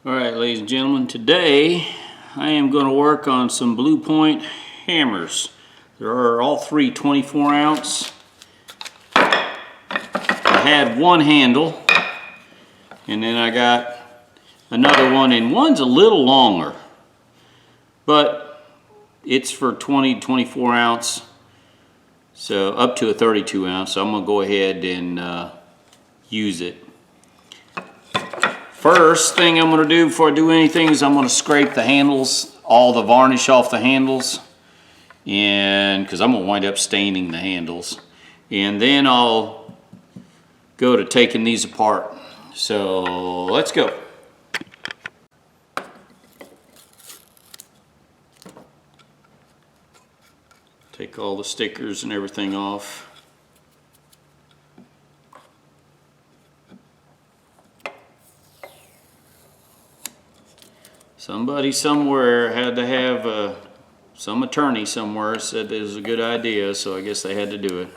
Alright, ladies and gentlemen, today I am going to work on some Blue Point hammers. There are all three 24 ounce. I had one handle and then I got another one, and one's a little longer, but it's for 24 ounce, so up to a 32 ounce, so I'm going to go ahead and use it. First thing I'm going to do before I do anything is I'm going to scrape the handles, all the varnish off the handles, and because I'm going to wind up staining the handles, and then I'll go to taking these apart. So let's go. Take all the stickers and everything off. Somebody somewhere had to have some attorney somewhere said it was a good idea, so I guess they had to do it.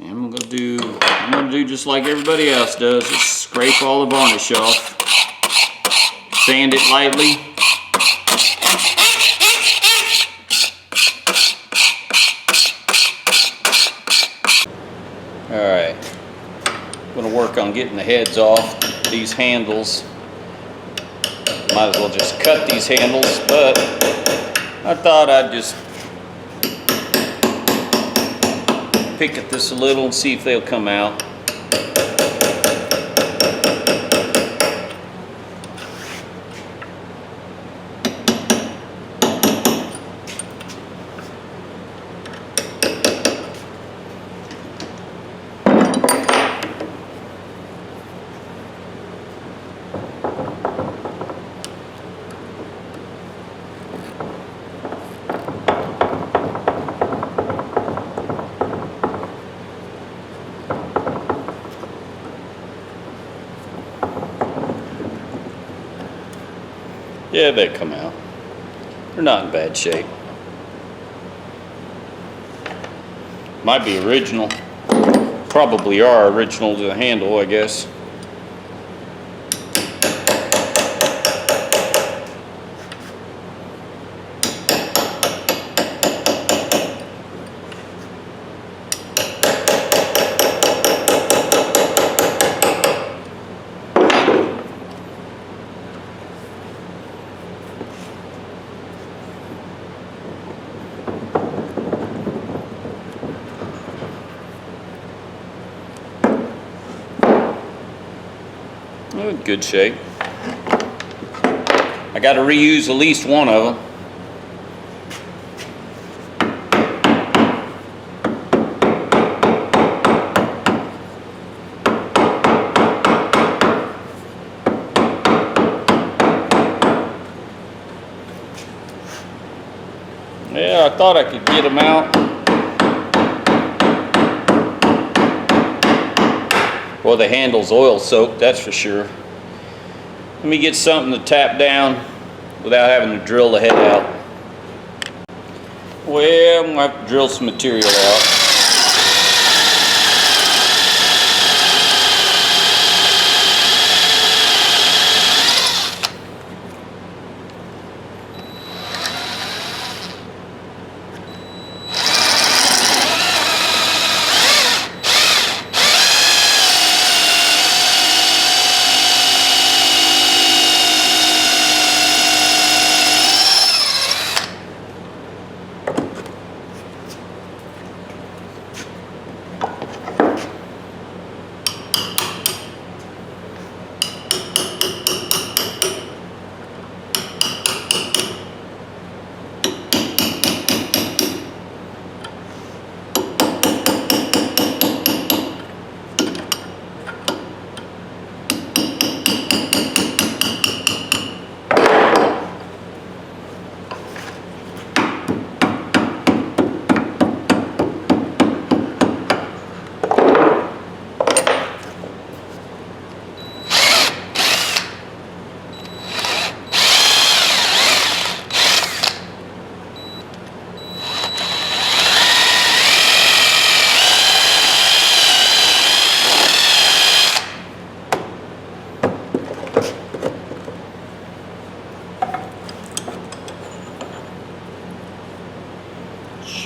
And I'm gonna do just like everybody else does, just scrape all the varnish off, sand it lightly. Alright, I'm going to work on getting the heads off these handles. Might as well just cut these handles, but I thought I'd just pick at this a little and see if they'll come out. Yeah, they come out. They're not in bad shape. Might be original. Probably are original to the handle, I guess. Good shape. I got to reuse at least one of them. Yeah, I thought I could get them out. Well, the handle's oil soaked, that's for sure. Let me get something to tap down without having to drill the head out. Well, I'm going to have to drill some material out.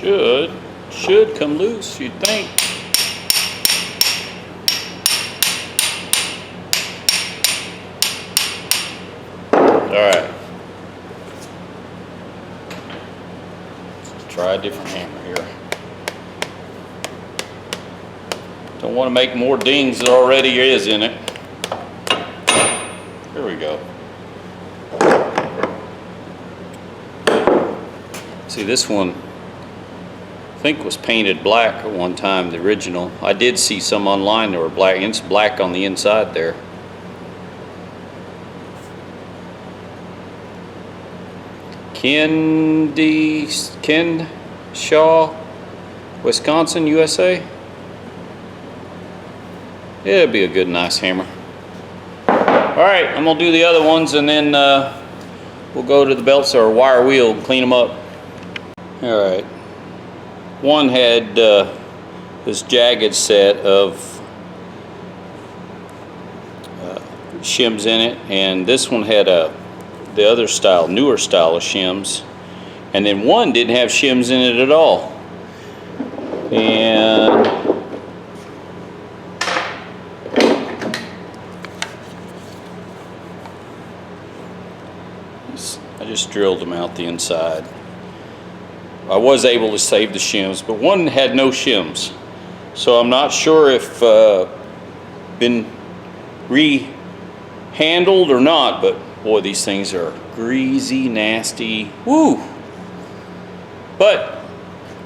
Should come loose, you'd think. Alright. Let's try a different hammer here. Don't want to make more dings than already is in it. There we go. See, this one I think was painted black at one time, the original. I did see some online that were black. It's black on the inside there. Kenshaw, Wisconsin, USA. Yeah, it'd be a good, nice hammer. Alright, I'm going to do the other ones and then we'll go to the belts or wire wheel and clean them up. Alright. One had this jagged set of shims in it, and this one had the other style, newer style of shims. And then one didn't have shims in it at all. And I just drilled them out the inside. I was able to save the shims, but one had no shims. So I'm not sure if been re-handled or not, but boy, these things are greasy, nasty. Woo! But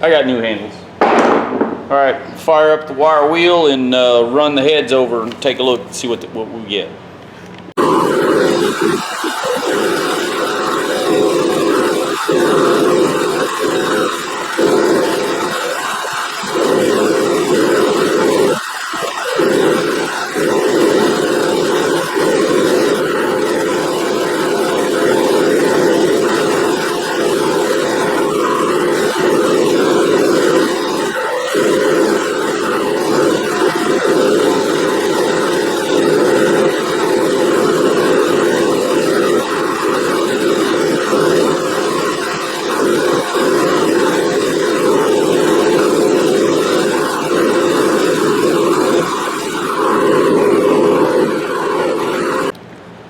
I got new handles. All right, fire up the wire wheel and run the heads over and take a look and see what we get.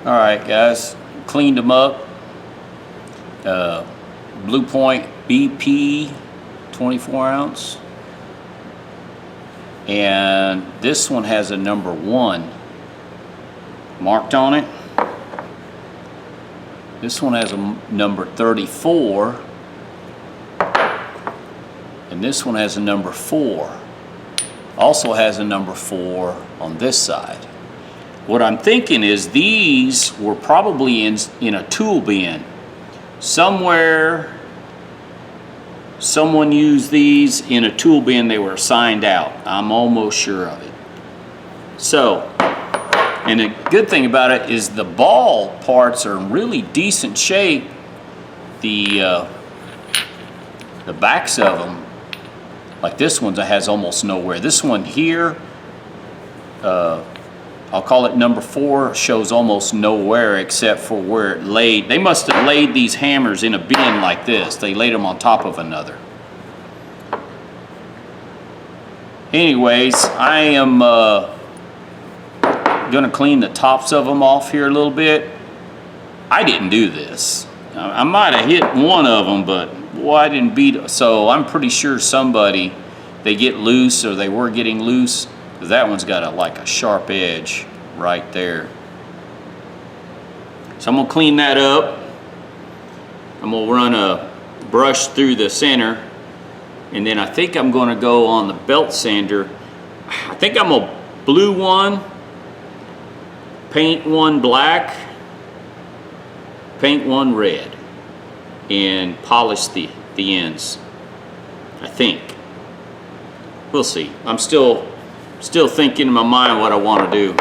Alright guys, cleaned them up. Blue Point BP 24 ounce. And this one has a number 1 marked on it. This one has a number 34. And this one has a number 4. Also has a number 4 on this side. What I'm thinking is these were probably in a tool bin. Somewhere, someone used these in a tool bin, they were assigned out. I'm almost sure of it. So, and the good thing about it is the ball parts are in really decent shape. The backs of them, like this one, that has almost nowhere. This one here, I'll call it number 4, shows almost nowhere except for where it laid. They must have laid these hammers in a bin like this. They laid them on top of another. Anyways, I am gonna clean the tops of them off here a little bit. I didn't do this. I might have hit one of them, but boy, I didn't beat. So I'm pretty sure somebody, they get loose or they were getting loose. That one's got like a sharp edge right there. So I'm gonna clean that up. I'm gonna run a brush through the center, and then I think I'm gonna go on the belt sander. I think I'm gonna blue one, paint one black, paint one red, and polish the ends. I think. We'll see. I'm still thinking in my mind what I want to do.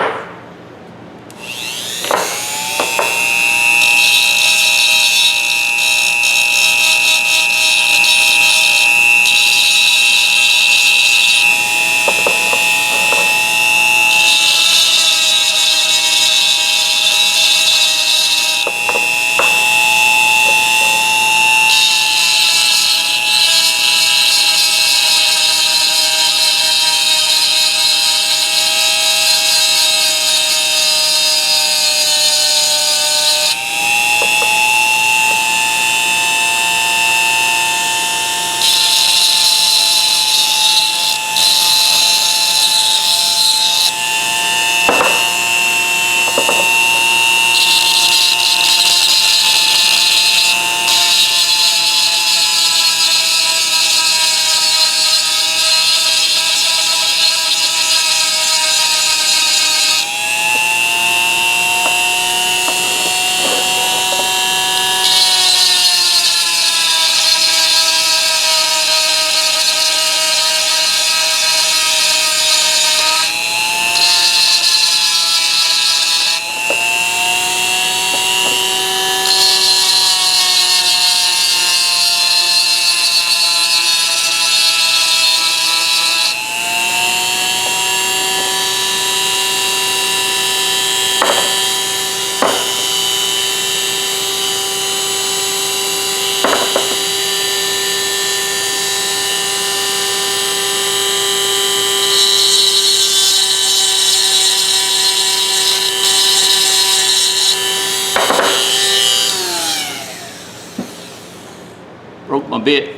broke my bit.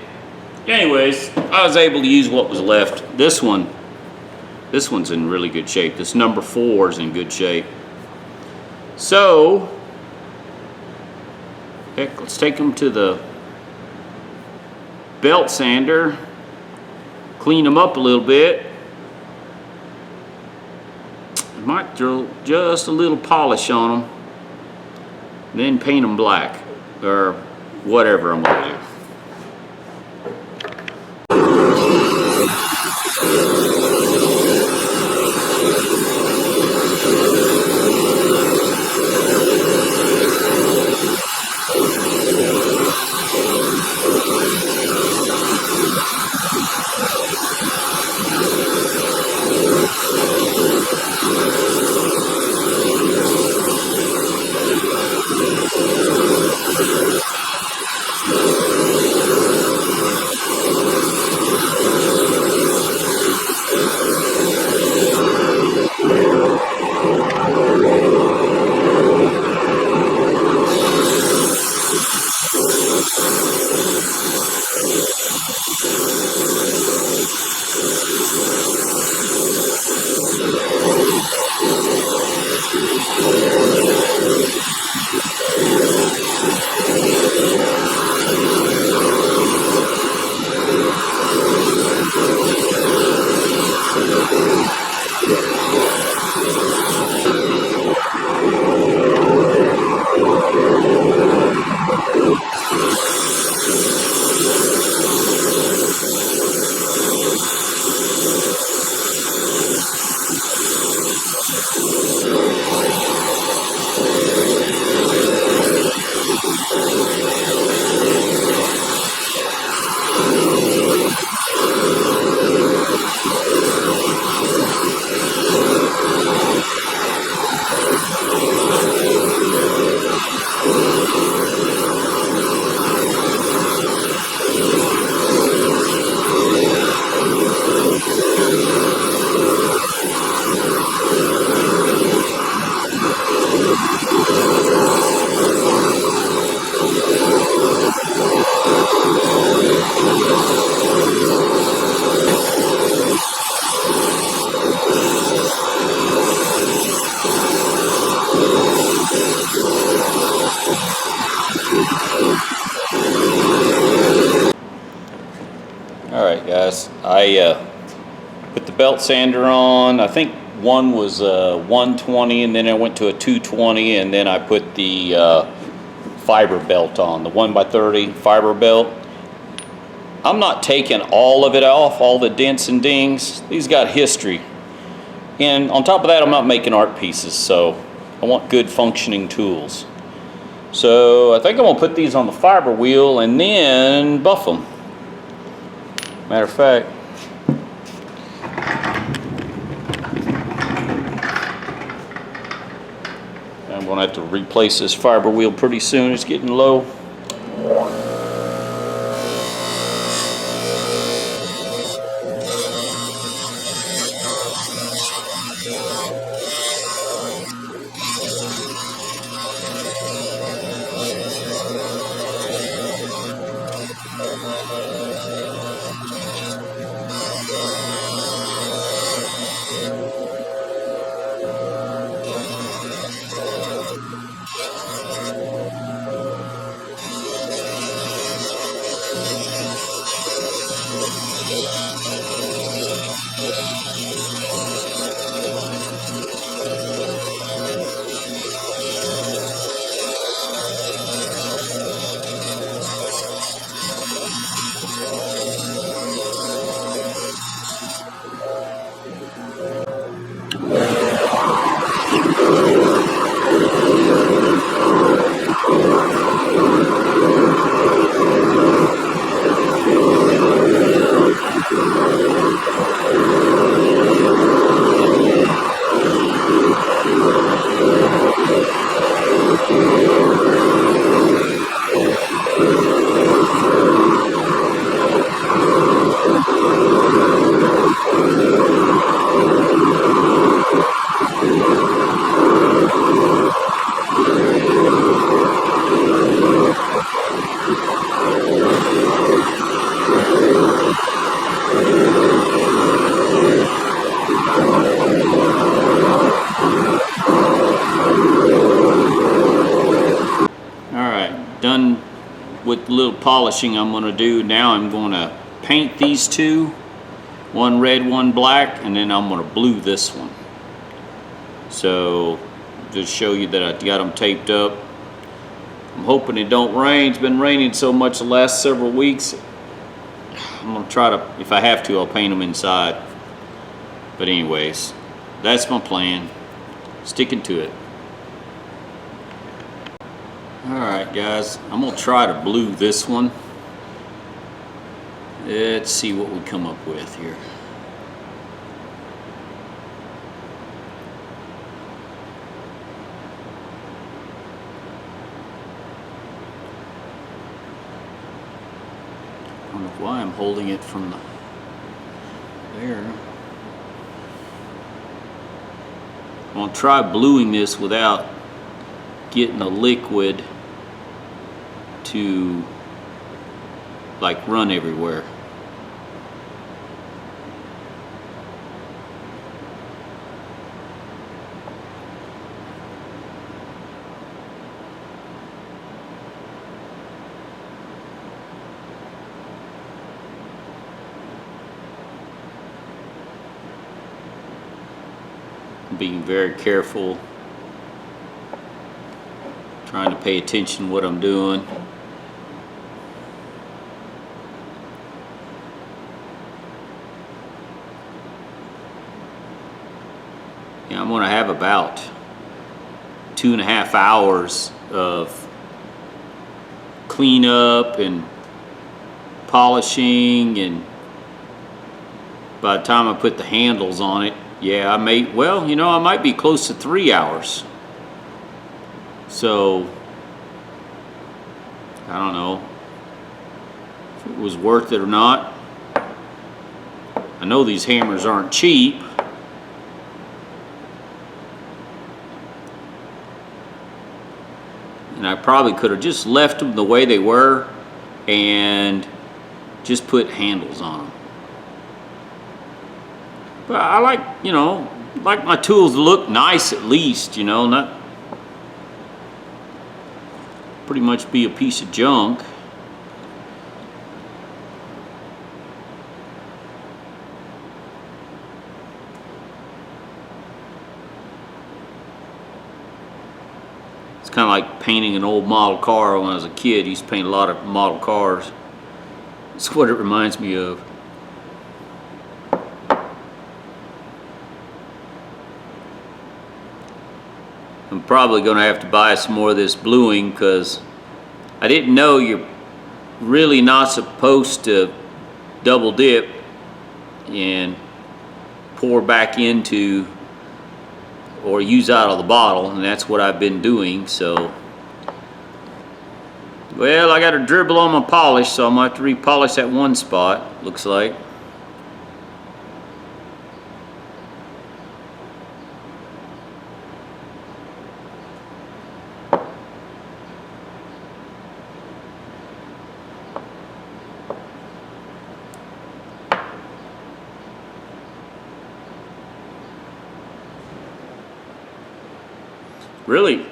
Anyways, I was able to use what was left. This one's in really good shape. This number 4 is in good shape. So, heck, let's take them to the belt sander, clean them up a little bit. I might throw just a little polish on them, then paint them black, or whatever I'm gonna do. Alright guys, I put the belt sander on. I think one was 120 and then I went to a 220 and then I put the fiber belt on, the 1x30 fiber belt. I'm not taking all of it off, all the dents and dings. These got history. And on top of that, I'm not making art pieces, so I want good functioning tools. So I think I'm gonna put these on the fiber wheel and then buff them. Matter of fact, I'm going to have to replace this fiber wheel pretty soon. It's getting low. polishing I'm going to do now. I'm going to paint these two, one red, one black, and then I'm going to blue this one. So just show you that I got them taped up. I'm hoping it don't rain. It's been raining so much the last several weeks. I'm going to try to, if I have to, I'll paint them inside. But anyways, that's my plan. Sticking to it. Alright guys, I'm going to try to blue this one. Let's see what we come up with here. I don't know why I'm holding it from there. I'm going to try bluing this without getting the liquid to like run everywhere. Being very careful, trying to pay attention to what I'm doing. Yeah, I'm going to have about 2.5 hours of cleanup and polishing, and by the time I put the handles on it, yeah, I may, well, you know, I might be close to 3 hours. So, I don't know if it was worth it or not. I know these hammers aren't cheap. And I probably could have just left them the way they were and just put handles on them. But I like, you know, like my tools to look nice at least, you know, not pretty much be a piece of junk. It's kind of like painting an old model car. When I was a kid, I used to paint a lot of model cars. That's what it reminds me of. I'm probably going to have to buy some more of this bluing, because I didn't know you're really not supposed to double dip and pour back into or use out of the bottle, and that's what I've been doing. So, well, I got a dribble on my polish, so I'm going to have to repolish that one spot, looks like. Really,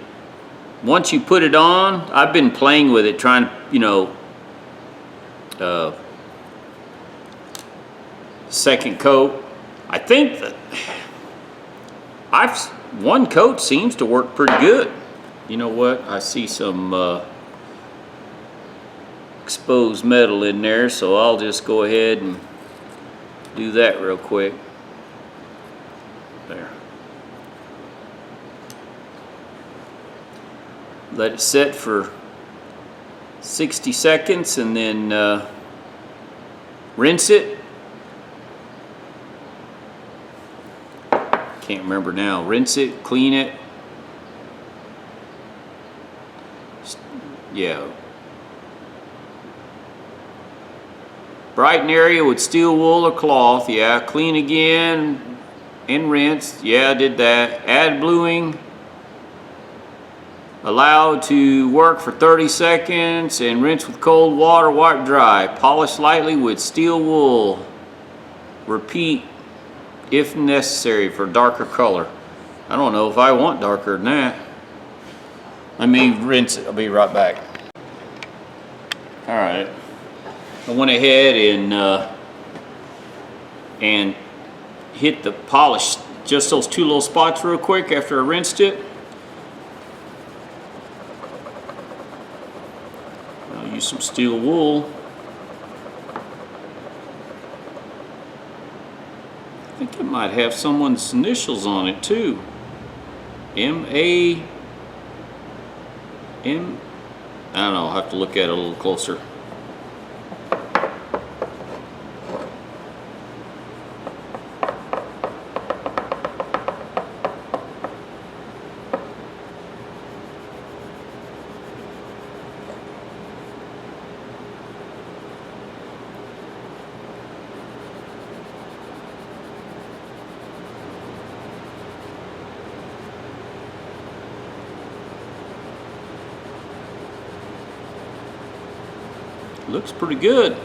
once you put it on, I've been playing with it, trying to, you know, second coat. I think that one coat seems to work pretty good. You know what? I see some exposed metal in there, so I'll just go ahead and do that real quick. There. Let it set for 60 seconds and then rinse it. Can't remember now. Rinse it, clean it. Yeah. Brighten area with steel wool or cloth. Yeah. Clean again and rinse. Yeah, I did that. Add bluing. Allow to work for 30 seconds and rinse with cold water, wipe dry. Polish lightly with steel wool. Repeat if necessary for darker color. I don't know if I want darker than that. Let me rinse it. I'll be right back. All right, I went ahead and hit the polish, just those two little spots real quick after I rinsed it. I'll use some steel wool. I think it might have someone's initials on it too. M-A-M, I don't know, I'll have to look at it a little closer. Looks pretty good.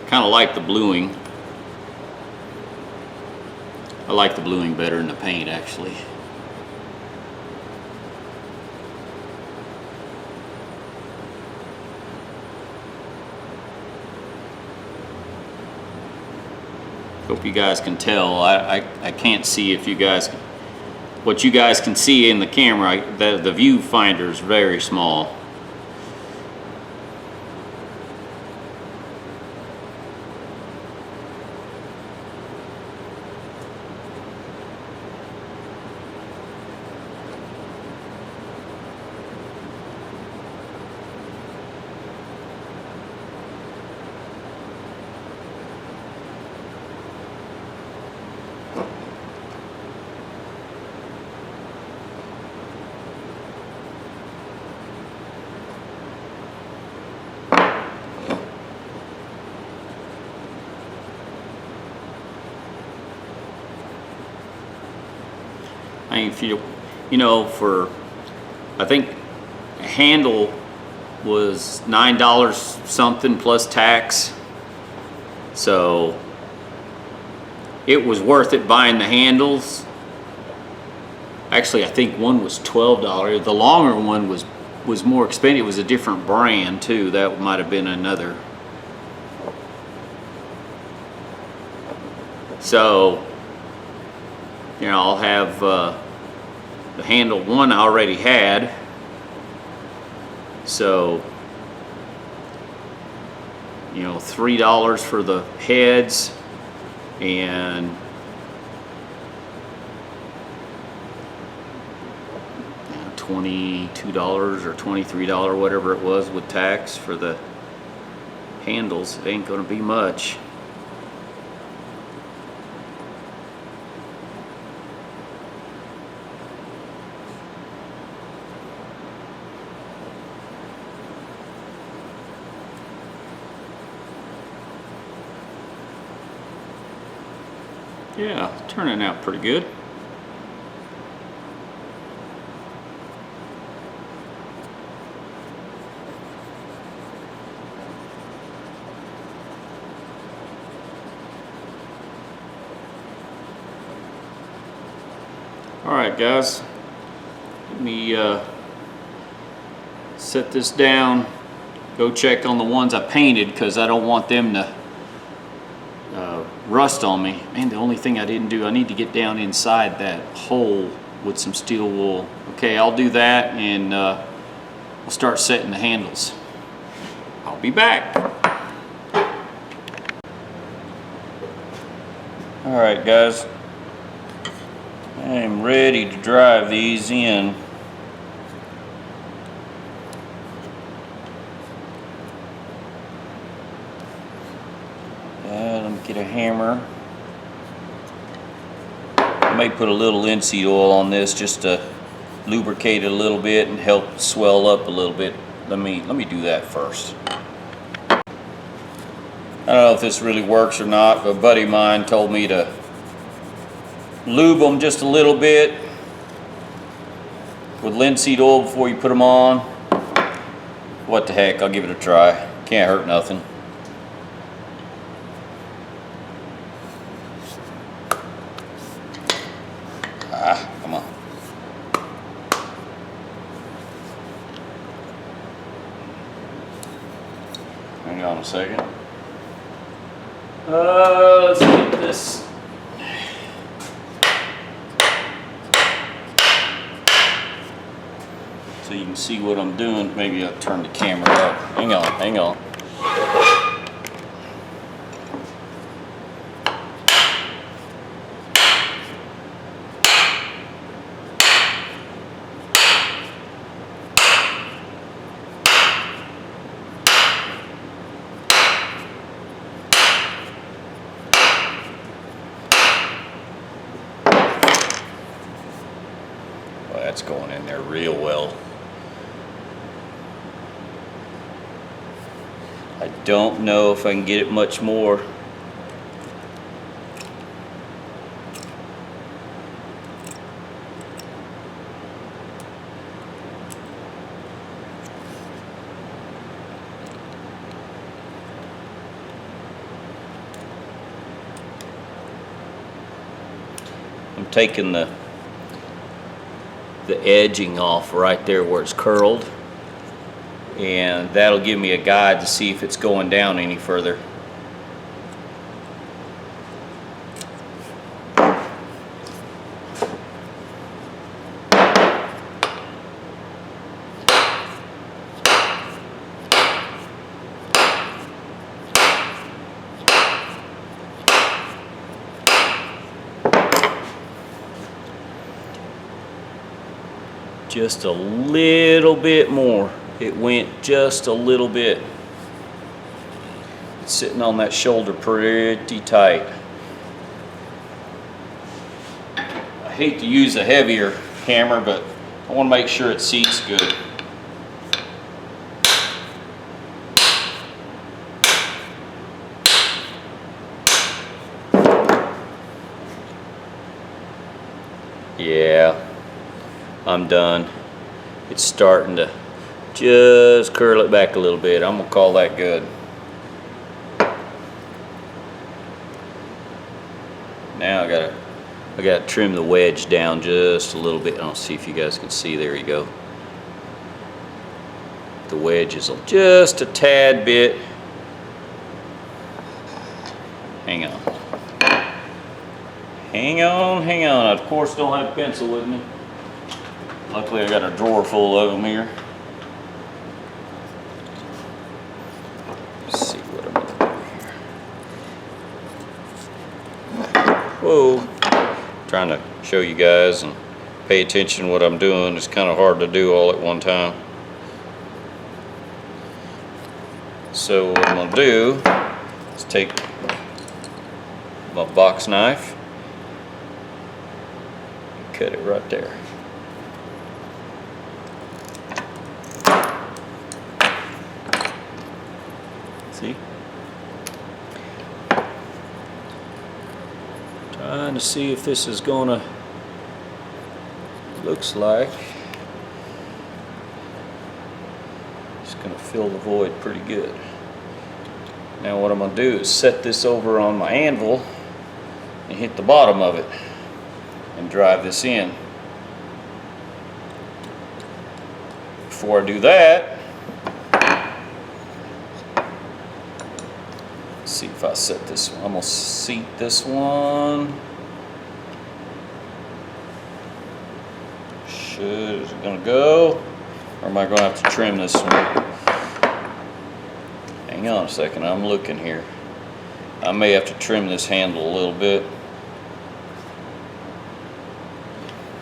Kind of like the bluing. I like the bluing better than the paint, actually. Hope you guys can tell. I can't see if you guys, what you guys can see in the camera, the viewfinder is very small. I mean, if you know, for, I think a handle was $9 something plus tax, so it was worth it buying the handles. Actually, I think one was $12. The longer one was more expensive. It was a different brand too. That might have been another. So, you know, I'll have the handle one I already had. So, you know, $3 for the heads and $22 or $23, whatever it was with tax for the handles. It ain't gonna be much. Yeah, turning out pretty good. All right, guys, let me set this down, go check on the ones I painted because I don't want them to rust on me. Man, the only thing I didn't do, I need to get down inside that hole with some steel wool. Okay, I'll do that and we'll start setting the handles. I'll be back. All right, guys, I am ready to drive these in. Let me get a hammer. I may put a little linseed oil on this just to lubricate it a little bit and help swell up a little bit. Let me do that first. I don't know if this really works or not, but a buddy of mine told me to lube them just a little bit with linseed oil before you put them on. What the heck, I'll give it a try. Can't hurt nothing. on a second. Let's get this. So you can see what I'm doing. Maybe I'll turn the camera up. Hang on, hang on. Well, that's going in there real well. I don't know if I can get it much more. I'm taking the edging off right there where it's curled, and that'll give me a guide to see if it's going down any further. Just a little bit more. It went just a little bit. It's sitting on that shoulder pretty tight. I hate to use a heavier hammer, but I want to make sure it seats good. Yeah, I'm done. It's starting to just curl it back a little bit. I'm gonna call that good. Now I gotta trim the wedge down just a little bit. I'll see if you guys can see. There you go. The wedge is just a tad bit. Hang on. Hang on, hang on. I, of course, don't have a pencil with me. Luckily, I got a drawer full of them here. Let's see what I'm gonna do here. Whoa. Trying to show you guys and pay attention to what I'm doing. It's kind of hard to do all at one time. So what I'm gonna do is take my box knife, cut it right there. See? Trying to see if this is gonna, looks like it's gonna fill the void pretty good. Now what I'm gonna do is set this over on my anvil and hit the bottom of it and drive this in. Before I do that, let's see if I set this one. I'm gonna seat this one. Is it gonna go? Or am I gonna have to trim this one? Hang on a second, I'm looking here. I may have to trim this handle a little bit.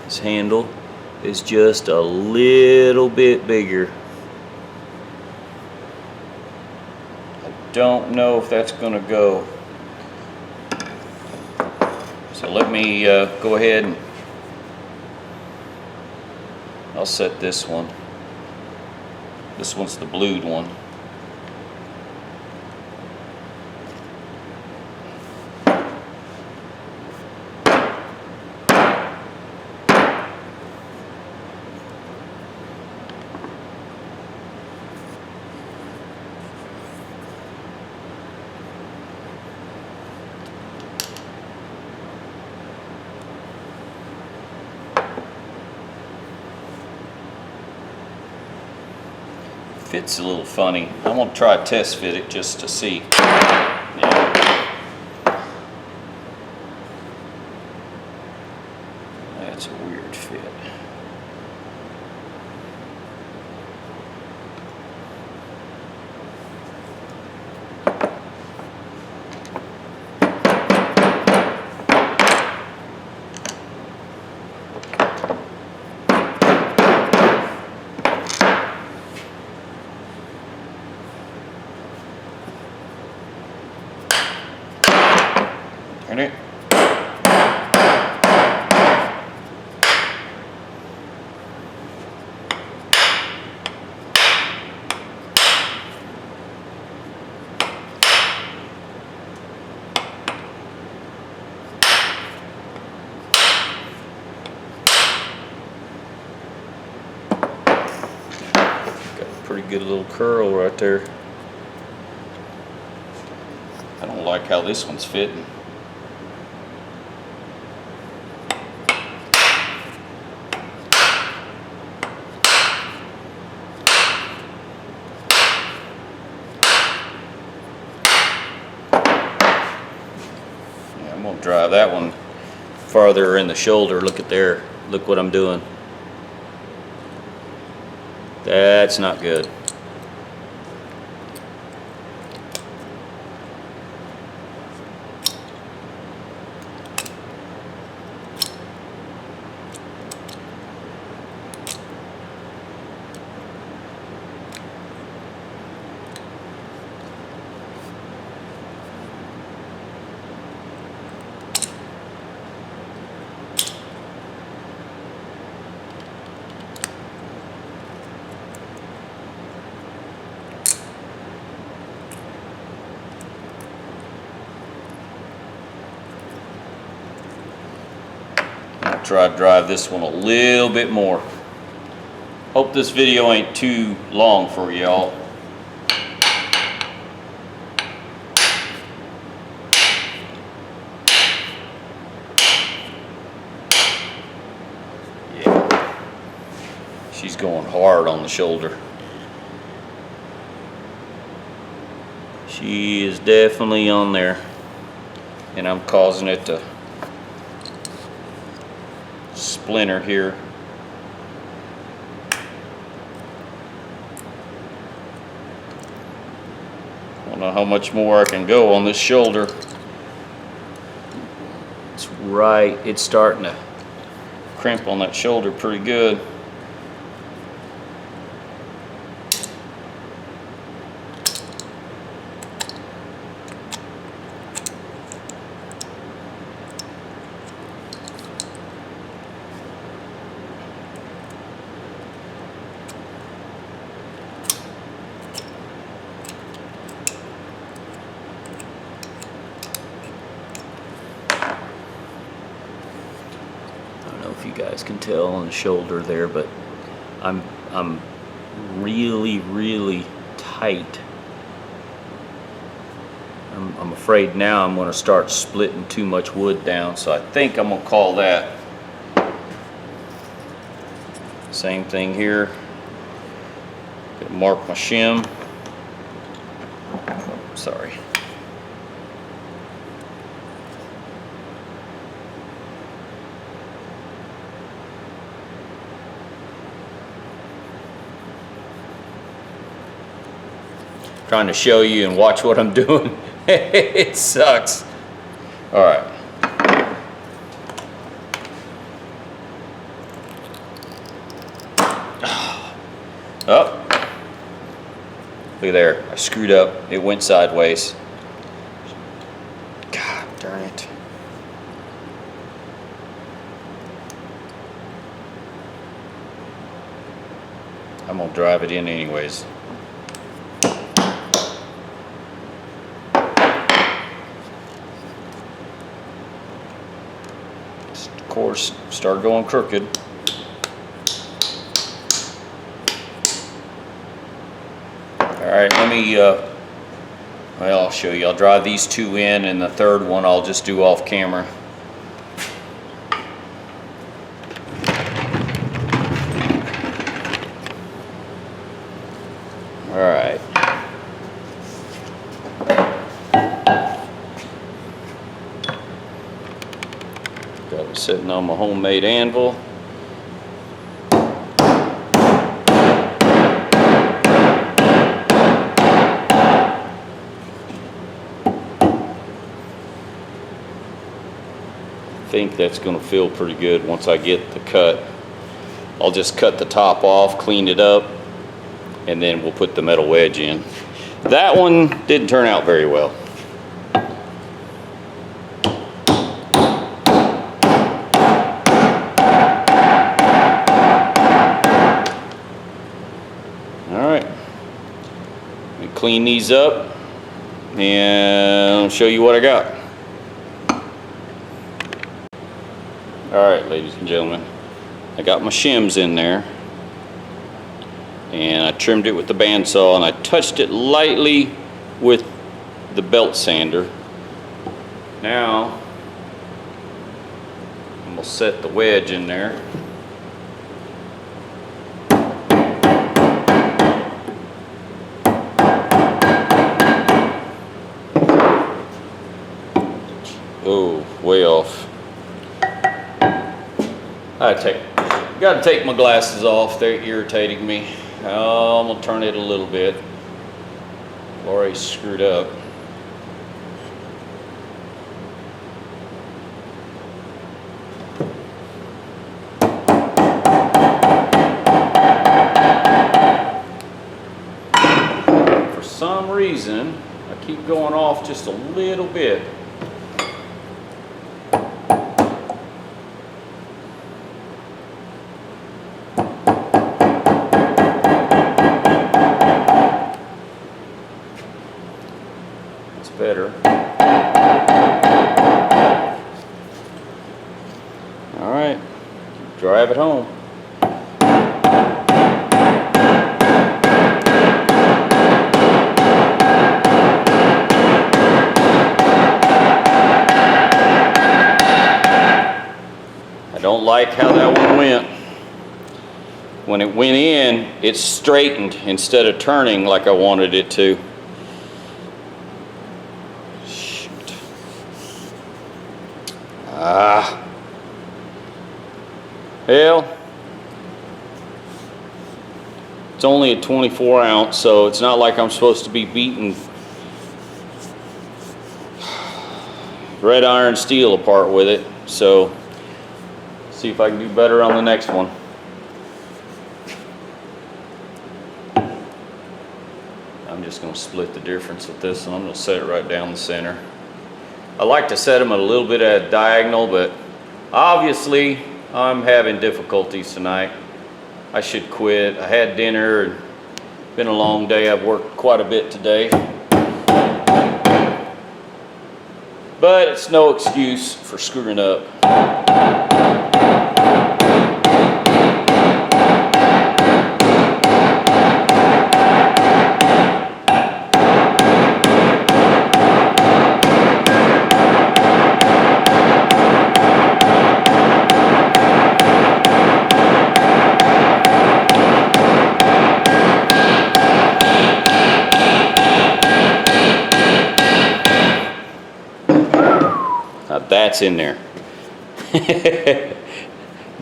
This handle is just a little bit bigger. I don't know if that's gonna go. So let me go ahead and I'll set this one. This one's the blued one. Fits a little funny. I'm gonna try to test fit it just to see. Yeah. That's a weird fit. Turn it. Got a pretty good little curl right there. I don't like how this one's fitting. I'm going to drive that one farther in the shoulder. Look at there. Look what I'm doing. That's not good. I'll try to drive this one a little bit more. Hope this video ain't too long for y'all. Yeah. She's going hard on the shoulder. She is definitely on there. And I'm causing it to splinter here. I don't know how much more I can go on this shoulder. It's right, it's starting to crimp on that shoulder pretty good. You guys can tell on the shoulder there, but I'm really tight. I'm afraid now I'm going to start splitting too much wood down, so I think I'm going to call that. Same thing here. Gonna mark my shim. Oh, sorry. Trying to show you and watch what I'm doing. It sucks. All right. Oh. Look there. I screwed up. It went sideways. God darn it. I'm gonna drive it in anyways. Of course, start going crooked. Alright, let me, well, I'll show you. I'll drive these two in, and the third one I'll just do off camera. Got it sitting on my homemade anvil. I think that's going to feel pretty good once I get the cut. I'll just cut the top off, clean it up, and then we'll put the metal wedge in. That one didn't turn out very well. All right, let me clean these up and I'll show you what I got. All right, ladies and gentlemen, I got my shims in there and I trimmed it with the bandsaw and I touched it lightly with the belt sander. Now I'm gonna set the wedge in there. Oh, way off. Gotta take my glasses off, they're irritating me. I'm gonna turn it a little bit. Already screwed up. For some reason, I keep going off just a little bit. Better. All right, drive it home. I don't like how that one went. When it went in, it straightened instead of turning like I wanted it to. Well, it's only a 24 ounce, so it's not like I'm supposed to be beating red iron steel apart with it. So, see if I can do better on the next one. I'm just going to split the difference with this and I'm going to set it right down the center. I like to set them at a little bit at a diagonal, but obviously I'm having difficulties tonight. I should quit. I had dinner and been a long day. I've worked quite a bit today. But it's no excuse for screwing up. That's in there.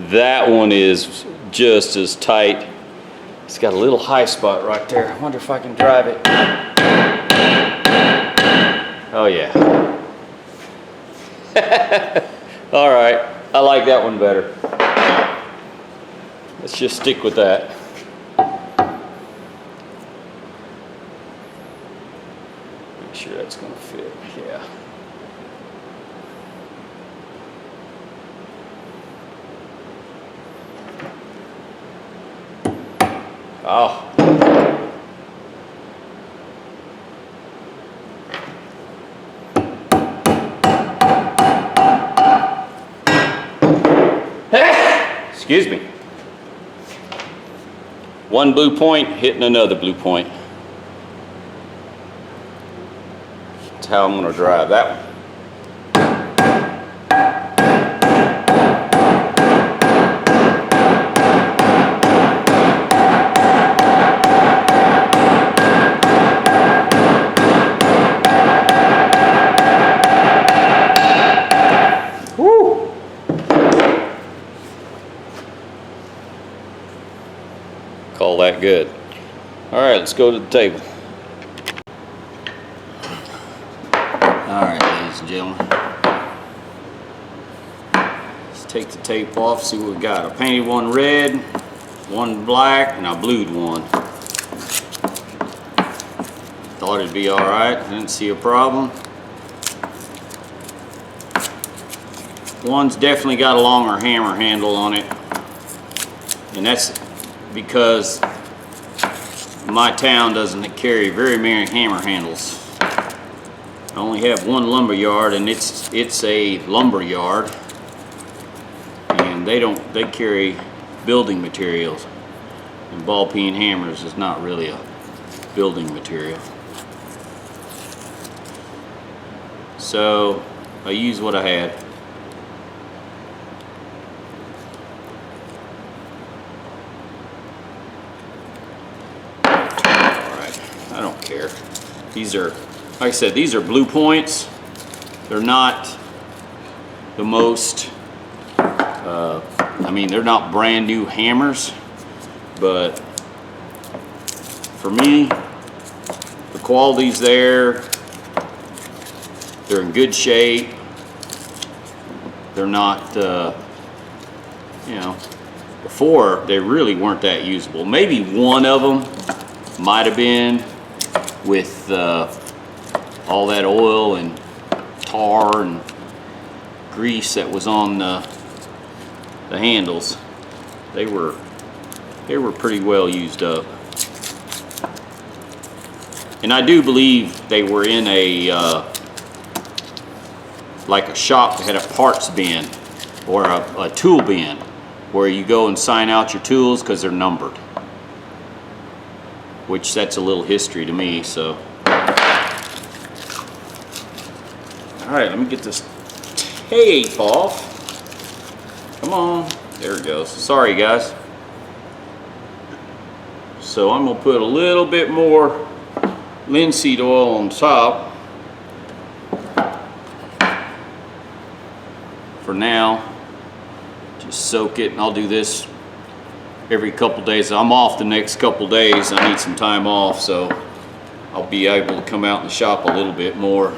That one is just as tight. It's got a little high spot right there. I wonder if I can drive it. Oh yeah. All right, I like that one better. Let's just stick with that. Make sure that's gonna fit, yeah. Oh. Excuse me. One blue point hitting another blue point. That's how I'm going to drive that one. all that good. All right, let's go to the table. All right, ladies and gentlemen. Let's take the tape off, see what we got. I painted one red, one black, and I blued one. Thought it'd be all right, didn't see a problem. One's definitely got a longer hammer handle on it, and that's because my town doesn't carry very many hammer handles. I only have one lumber yard, and it's a lumber yard, and they carry building materials, and ball peen hammers is not really a building material. So I used what I had. I don't care. These are, like I said, these are blue points. They're not the most, I mean, they're not brand new hammers, but for me, the quality's there. They're in good shape. They're not, you know, before they really weren't that usable. Maybe one of them might have been, with all that oil and tar and grease that was on the handles. They were pretty well used up. And I do believe they were in a like a shop that had a parts bin or a tool bin where you go and sign out your tools because they're numbered. Which that's a little history to me, so. All right, let me get this tape off. Come on, there it goes. Sorry guys. So I'm gonna put a little bit more linseed oil on top for now. Just soak it, and I'll do this every couple days. I'm off the next couple days. I need some time off, so I'll be able to come out and shop a little bit more.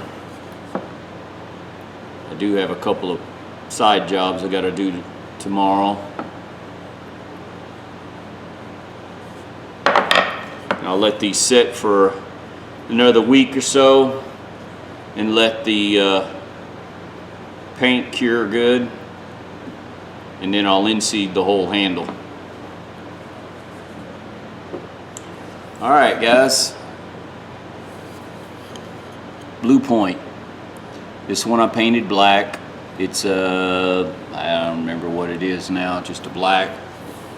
I do have a couple of side jobs I got to do tomorrow. And I'll let these sit for another week or so and let the paint cure good, and then I'll linseed the whole handle. All right, guys. Blue point. This one I painted black. It's I don't remember what it is now. Just a black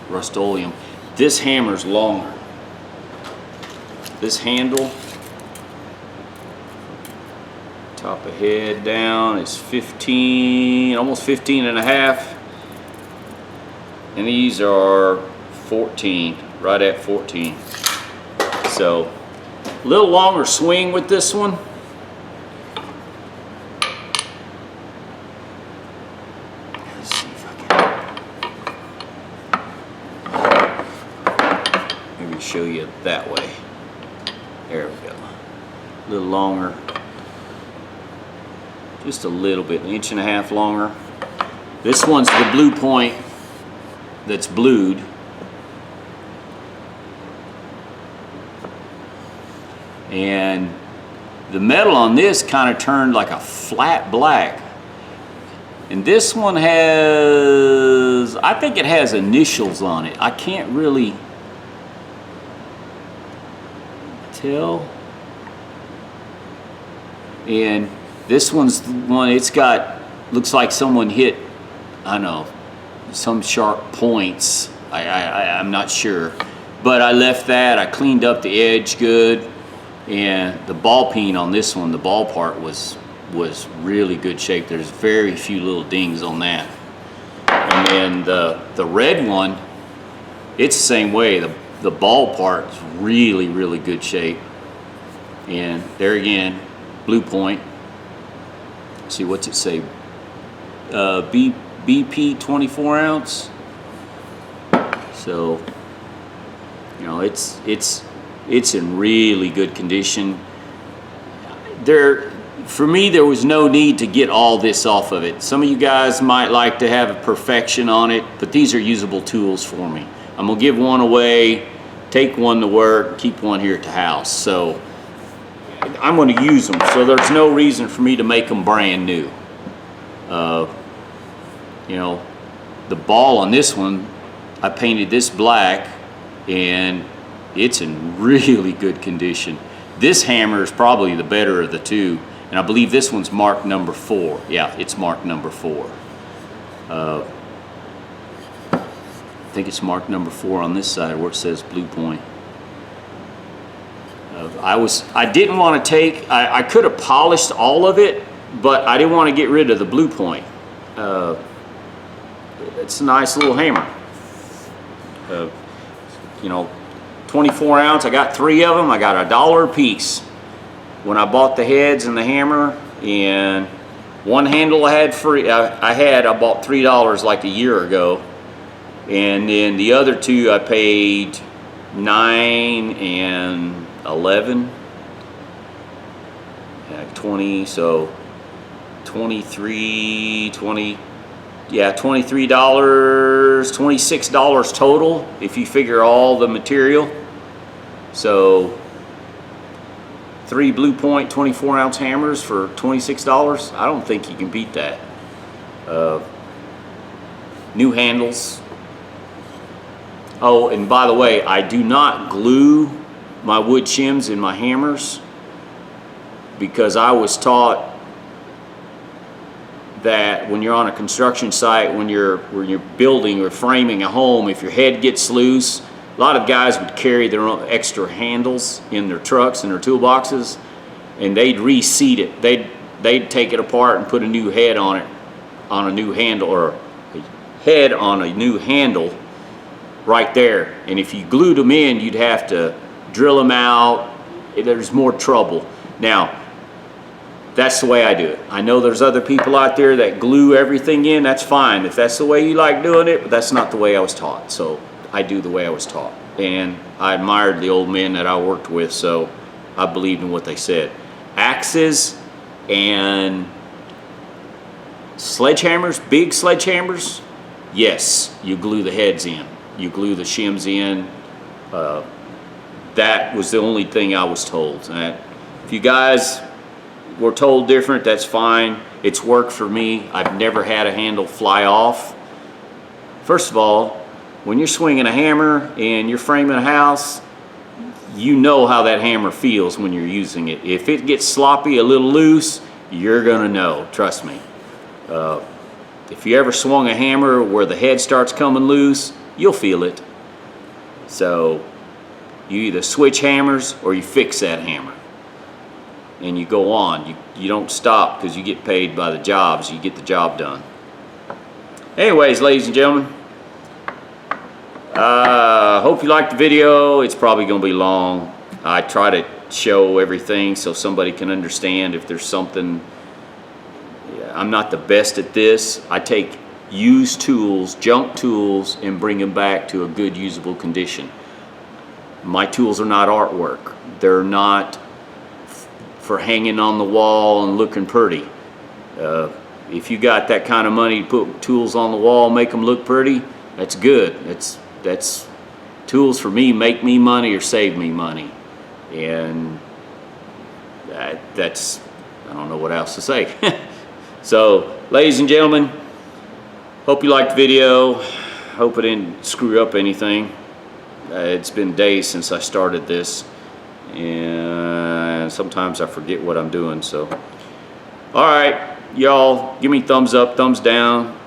Rust-Oleum. This hammer's longer. This handle, top of head down, is 15, almost 15 and a half. And these are 14, right at 14. So, a little longer swing with this one. Let's see if I can maybe show you that way. There we go. A little longer. Just a little bit, an inch and a half longer. This one's the blue point that's blued. And the metal on this kind of turned like a flat black. And this one has, I think it has initials on it. I can't really tell. And this one's the one, it's got, looks like someone hit, I don't know, some sharp points. I'm not sure. But I left that, I cleaned up the edge good. And the ball peen on this one, the ball part was really good shape. There's very few little dings on that. And then the red one, it's the same way. The ball part's really good shape. And there again, blue point. Let's see, what's it say? BP 24 ounce. So You know, it's in really good condition. For me, there was no need to get all this off of it. Some of you guys might like to have a perfection on it, but these are usable tools for me. I'm gonna give one away, take one to work, keep one here at the house. So I'm gonna use them, so there's no reason for me to make them brand new. You know, the ball on this one, I painted this black and it's in really good condition. This hammer is probably the better of the two, and I believe this one's marked number 4. Yeah, it's marked number 4. I think it's marked number 4 on this side where it says Blue Point. I didn't want to take, I could have polished all of it, but I didn't want to get rid of the Blue Point. It's a nice little hammer. You know, 24 ounce, I got 3 of them. I got $1 a piece when I bought the heads and the hammer, and one handle I had free. I bought $3 like a year ago, and then the other two I paid $9 and $11, 20, so 23, 20. Yeah, $23, $26 total if you figure all the material. So 3 Blue Point 24 ounce hammers for $26. I don't think you can beat that. New handles. Oh, and by the way, I do not glue my wood shims in my hammers because I was taught that when you're on a construction site, when you're building or framing a home, if your head gets loose, a lot of guys would carry their own extra handles in their trucks and their toolboxes, and they'd reseat it. They'd take it apart and put a new head on it, on a new handle, or a head on a new handle right there. And if you glued them in, you'd have to drill them out. There's more trouble. Now, that's the way I do it. I know there's other people out there that glue everything in. That's fine if that's the way you like doing it, but that's not the way I was taught. So I do the way I was taught. And I admired the old men that I worked with, so I believed in what they said. Axes and sledgehammers, big sledgehammers, yes, you glue the heads in. You glue the shims in. That was the only thing I was told. If you guys were told different, that's fine. It's worked for me. I've never had a handle fly off. First of all, when you're swinging a hammer and you're framing a house, you know how that hammer feels when you're using it. If it gets sloppy, a little loose, you're gonna know, trust me. If you ever swung a hammer where the head starts coming loose, you'll feel it. So you either switch hammers or you fix that hammer. And you go on. You don't stop because you get paid by the jobs. You get the job done. Anyways, ladies and gentlemen, hope you liked the video. It's probably going to be long. I try to show everything so somebody can understand if there's something. I'm not the best at this. I take used tools, junk tools, and bring them back to a good usable condition. My tools are not artwork. They're not for hanging on the wall and looking pretty. If you got that kind of money to put tools on the wall, make them look pretty, that's good. That's tools for me make me money or save me money. And that's, I don't know what else to say. So, ladies and gentlemen, hope you liked the video. Hope I didn't screw up anything. It's been days since I started this, and sometimes I forget what I'm doing. So, all right, y'all, give me thumbs up, thumbs down,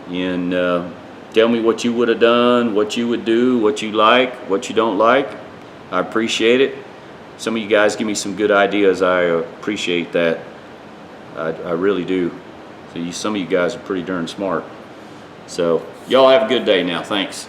and tell me what you would have done, what you would do, what you like, what you don't like. I appreciate it. Some of you guys give me some good ideas. I appreciate that. I really do. So some of you guys are pretty darn smart. So y'all have a good day now. Thanks.